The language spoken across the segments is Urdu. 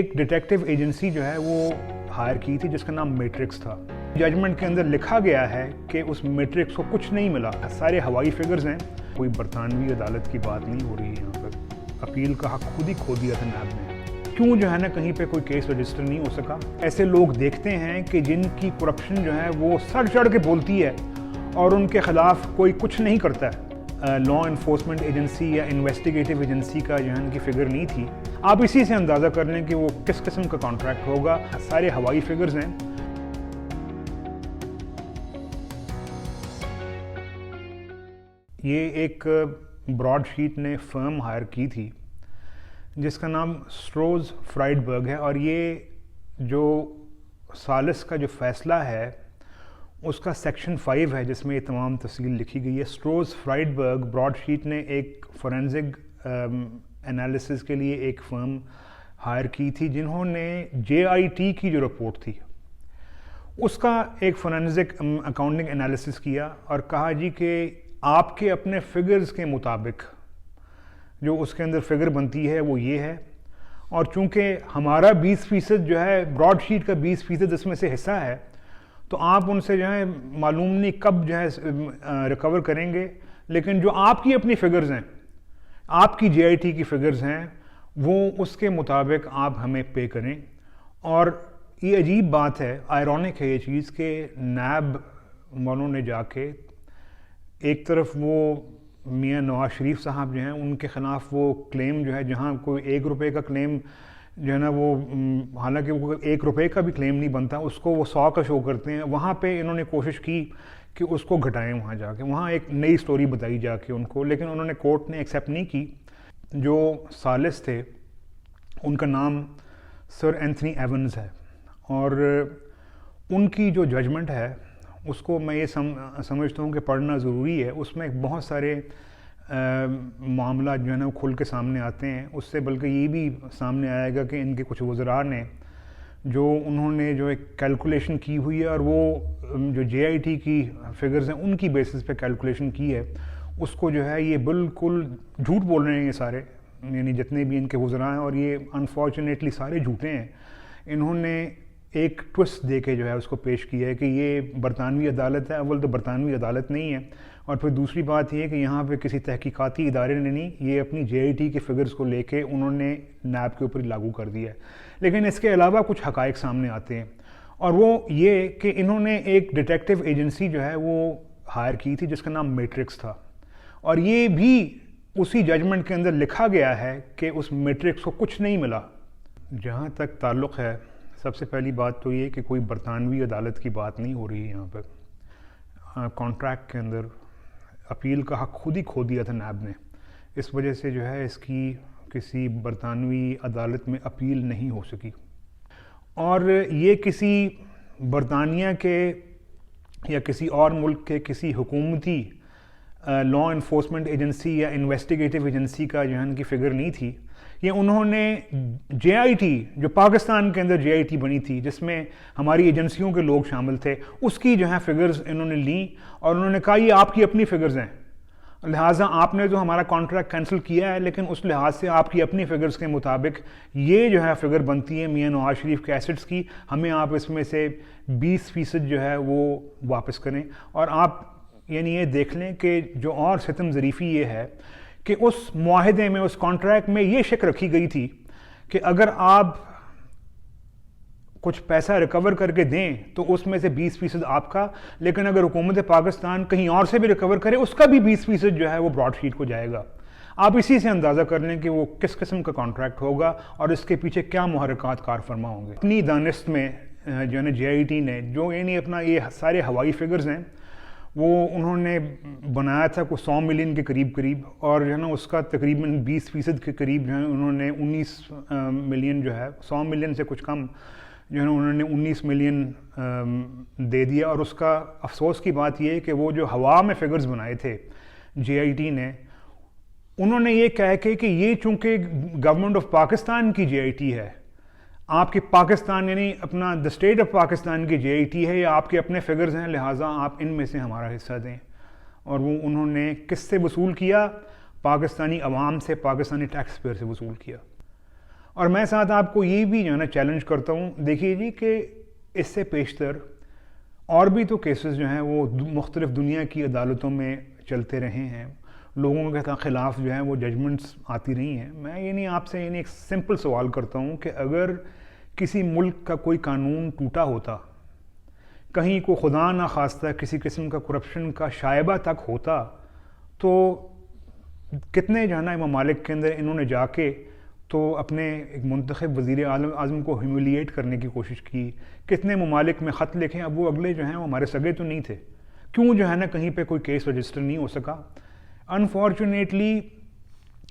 ایک ڈیٹیکٹیو ایجنسی جو ہے وہ ہائر کی تھی جس کا نام میٹرکس تھا. ججمنٹ کے اندر لکھا گیا ہے کہ اس میٹرکس کو کچھ نہیں ملا, سارے ہوائی فگرز ہیں. کوئی برطانوی عدالت کی بات نہیں ہو رہی ہے یہاں پر. اپیل کا حق خود ہی کھو دیا تھا نیب نے. کیوں جو ہے نا کہیں پہ کوئی کیس رجسٹر نہیں ہو سکا. ایسے لوگ دیکھتے ہیں کہ جن کی کرپشن جو ہے وہ سڑ چڑھ کے بولتی ہے اور ان کے خلاف کوئی کچھ نہیں کرتا ہے. لا انفورسمنٹ ایجنسی یا انویسٹیگیٹو ایجنسی کا جو ہے ان کی فگر نہیں تھی. آپ اسی سے اندازہ کر لیں کہ وہ کس قسم کا کانٹریکٹ ہوگا. سارے ہوائی فگرز ہیں. یہ ایک براڈ شیٹ نے فرم ہائر کی تھی جس کا نام سٹروز فرائڈبرگ ہے, اور یہ جو ثالث کا جو فیصلہ ہے اس کا سیکشن 5 ہے جس میں یہ تمام تفصیل لکھی گئی ہے. سٹروز فرائڈبرگ براڈ شیٹ نے ایک فورینزک انالیسس کے لیے ایک فرم ہائر کی تھی جنہوں نے JIT کی جو رپورٹ تھی اس کا ایک فورینزک اکاؤنٹنگ انالیسس کیا اور کہا جی کہ آپ کے اپنے فگرز کے مطابق جو اس کے اندر فگر بنتی ہے وہ یہ ہے, اور چونکہ ہمارا 20% جو ہے براڈ شیٹ کا 20% اس میں سے حصہ ہے تو آپ ان سے جو ہے معلوم نہیں کب جو ہے ریکور کریں گے, لیکن جو آپ کی اپنی فگرز ہیں, آپ کی JIT کی فگرز ہیں, وہ اس کے مطابق آپ ہمیں پے کریں. اور یہ عجیب بات ہے, آئرونک ہے یہ چیز کہ نیب والوں نے جا کے ایک طرف وہ میاں نواز شریف صاحب جو ہیں ان کے خلاف وہ کلیم جو ہے, جہاں کوئی 1 روپے کا کلیم جو ہے نا وہ حالانکہ وہ 1 روپے کا بھی کلیم نہیں بنتا, اس کو وہ 100 کا شو کرتے ہیں. وہاں پہ انہوں نے کوشش کی کہ اس کو گھٹائیں وہاں جا کے, وہاں ایک نئی سٹوری بتائی جا کے ان کو, لیکن انہوں نے کورٹ نے ایکسیپٹ نہیں کی. جو ثالث تھے ان کا نام سر اینتھنی ایونز ہے, اور ان کی جو ججمنٹ ہے اس کو میں یہ سمجھتا ہوں کہ پڑھنا ضروری ہے. اس میں بہت سارے معاملات جو ہے نا وہ کھل کے سامنے آتے ہیں. اس سے بلکہ یہ بھی سامنے آئے گا کہ ان کے کچھ وزراء نے جو انہوں نے جو ایک کیلکولیشن کی ہوئی ہے اور وہ جو JIT کی فگرز ہیں ان کی بیسس پہ کیلکولیشن کی ہے, اس کو جو ہے یہ بالکل جھوٹ بول رہے ہیں یہ سارے, یعنی جتنے بھی ان کے وزراء ہیں, اور یہ انفارچونیٹلی سارے جھوٹے ہیں. انہوں نے ایک ٹوسٹ دے کے جو ہے اس کو پیش کیا ہے کہ یہ برطانوی عدالت ہے. اول تو برطانوی عدالت نہیں ہے, اور پھر دوسری بات یہ ہے کہ یہاں پہ کسی تحقیقاتی ادارے نے نہیں, یہ اپنی JIT کے فگرز کو لے کے انہوں نے نیب کے اوپر لاگو کر دیا ہے. لیکن اس کے علاوہ کچھ حقائق سامنے آتے ہیں, اور وہ یہ کہ انہوں نے ایک ڈیٹیکٹیو ایجنسی جو ہے وہ ہائر کی تھی جس کا نام میٹرکس تھا, اور یہ بھی اسی ججمنٹ کے اندر لکھا گیا ہے کہ اس میٹرکس کو کچھ نہیں ملا. جہاں تک تعلق ہے, سب سے پہلی بات تو یہ کہ کوئی برطانوی عدالت کی بات نہیں ہو رہی ہے یہاں پر. کانٹریکٹ کے اندر اپیل کا حق خود ہی کھو دیا تھا نیب نے, اس وجہ سے جو ہے اس کی کسی برطانوی عدالت میں اپیل نہیں ہو سکی. اور یہ کسی برطانیہ کے یا کسی اور ملک کے کسی حکومتی لا انفورسمنٹ ایجنسی یا انویسٹیگیٹو ایجنسی کا جو ہے ان کی فگر نہیں تھی. یہ انہوں نے JIT جو پاکستان کے اندر JIT بنی تھی جس میں ہماری ایجنسیوں کے لوگ شامل تھے, اس کی جو ہے فگرز انہوں نے لیں اور انہوں نے کہا یہ آپ کی اپنی فگرز ہیں, لہٰذا آپ نے جو ہمارا کانٹریکٹ کینسل کیا ہے لیکن اس لحاظ سے آپ کی اپنی فگرز کے مطابق یہ جو ہے فگر بنتی ہے میاں نواز شریف کے ایسٹس کی, ہمیں آپ اس میں سے 20% جو ہے وہ واپس کریں. اور آپ یعنی یہ دیکھ لیں کہ جو اور ستم ظریفی یہ ہے کہ اس معاہدے میں, اس کانٹریکٹ میں یہ شک رکھی گئی تھی کہ اگر آپ کچھ پیسہ ریکور کر کے دیں تو اس میں سے 20% آپ کا, لیکن اگر حکومت پاکستان کہیں اور سے بھی ریکور کرے اس کا بھی 20% جو ہے وہ براڈ شیٹ کو جائے گا. آپ اسی سے اندازہ کر لیں کہ وہ کس قسم کا کانٹریکٹ ہوگا اور اس کے پیچھے کیا محرکات کار فرما ہوں گے. اپنی دانست میں جو ہے نا JIT نے جو یعنی اپنا یہ سارے ہوائی فگرز ہیں وہ انہوں نے بنایا تھا کوئی 100 ملین کے قریب, اور جو ہے نا اس کا تقریباً 20% کے قریب جو ہے انہوں نے 19 ملین جو ہے 100 ملین سے کچھ کم جو ہے نا انہوں نے 19 ملین دے دیا. اور اس کا افسوس کی بات یہ ہے کہ وہ جو ہوا میں فگرز بنائے تھے JIT نے, انہوں نے یہ کہہ کے کہ یہ چونکہ گورنمنٹ آف پاکستان کی JIT ہے, آپ کے پاکستان یعنی اپنا دا اسٹیٹ آف پاکستان کی JIT ہے, یا آپ کے اپنے فگرز ہیں, لہٰذا آپ ان میں سے ہمارا حصہ دیں. اور وہ انہوں نے کس سے وصول کیا؟ پاکستانی عوام سے, پاکستانی ٹیکس پیئر سے وصول کیا. اور میں ساتھ آپ کو یہ بھی جو ہے نا چیلنج کرتا ہوں، دیکھیے جی کہ اس سے پیشتر اور بھی تو کیسز جو ہیں وہ مختلف دنیا کی عدالتوں میں چلتے رہے ہیں، لوگوں کے خلاف جو ہیں وہ ججمنٹس آتی رہی ہیں۔ میں یعنی آپ سے ایک سمپل سوال کرتا ہوں کہ اگر کسی ملک کا کوئی قانون ٹوٹا ہوتا، کہیں کو خدا نہ خواستہ کسی قسم کا کرپشن کا شائبہ تک ہوتا، تو کتنے جو ہے نا ممالک کے اندر انہوں نے جا کے تو اپنے ایک منتخب وزیر اعظم کو ہیوملیٹ کرنے کی کوشش کی، کتنے ممالک میں خط لکھیں، اب وہ اگلے جو ہیں وہ ہمارے سگے تو نہیں تھے، کیوں جو ہے نا کہیں پہ کوئی کیس رجسٹر نہیں ہو سکا؟ انفارچونیٹلی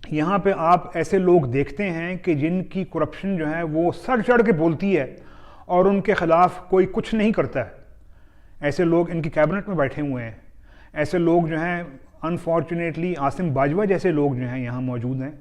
یہاں پہ آپ ایسے لوگ دیکھتے ہیں کہ جن کی کرپشن جو ہے وہ سر چڑھ کے بولتی ہے اور ان کے خلاف کوئی کچھ نہیں کرتا ہے۔ ایسے لوگ ان کی کیبنٹ میں بیٹھے ہوئے ہیں، ایسے لوگ جو ہیں انفارچونیٹلی عاصم باجوہ جیسے لوگ جو ہیں یہاں موجود ہیں۔